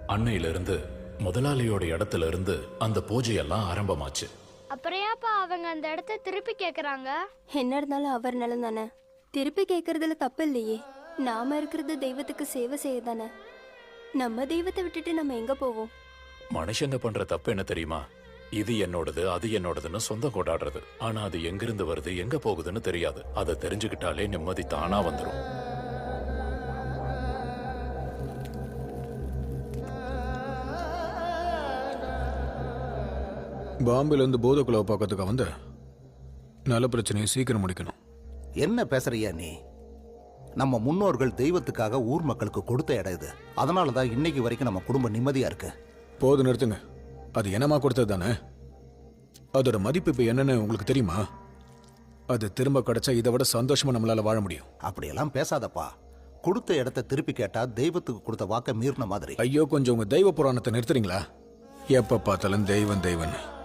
அன்னையில இருந்து முதலாளியோட இடத்துல இருந்து அந்த பூஜையெல்லாம் ஆரம்பமாச்சு. அப்புறம் ஏப்பா அவங்க அந்த இடத்த திருப்பி கேக்குறாங்க? என்ன இருந்தாலும் அவர் நலம் தானே. திருப்பி கேட்கறதுல தப்பு இல்லையே. நாம இருக்கிறது தெய்வத்துக்கு சேவை செய்ய தானே. நம்ம தெய்வத்தை விட்டுட்டு நம்ம எங்க போவோம்? மனுஷங்க பண்ற தப்பு என்ன தெரியுமா? இது என்னோடது அது என்னோடதுன்னு சொந்தம் கொண்டாடுறது. ஆனா அது எங்கிருந்து வருது எங்க போகுதுன்னு தெரியாது. அதை தெரிஞ்சுக்கிட்டாலே நிம்மதி தானா வந்துடும். பாம்பேல இருந்து போதக்குள்ள பார்க்கறதுக்கு வந்து நல்ல பிரச்சனையை சீக்கிரம் முடிக்கணும். என்ன பேசுறியா நீ? நம்ம முன்னோர்கள் தெய்வத்துக்காக ஊர் மக்களுக்கு கொடுத்த இடம் இது. அதனாலதான் இன்னைக்கு வரைக்கும் நம்ம குடும்பம் நிம்மதியா இருக்கு. போது நிறுத்துங்க. அது என்னமா கொடுத்தது தானே. அதோட மதிப்பு இப்ப என்னன்னு உங்களுக்கு தெரியுமா? அது திரும்ப கிடைச்சா இதை விட சந்தோஷமா நம்மளால வாழ முடியும். அப்படியெல்லாம் பேசாதப்பா. கொடுத்த இடத்த திருப்பி கேட்டா தெய்வத்துக்கு கொடுத்த வாக்க மீறின மாதிரி. ஐயோ, கொஞ்சம் உங்க தெய்வ புராணத்தை நிறுத்துறீங்களா? எப்ப பார்த்தாலும் தெய்வம் தெய்வன்.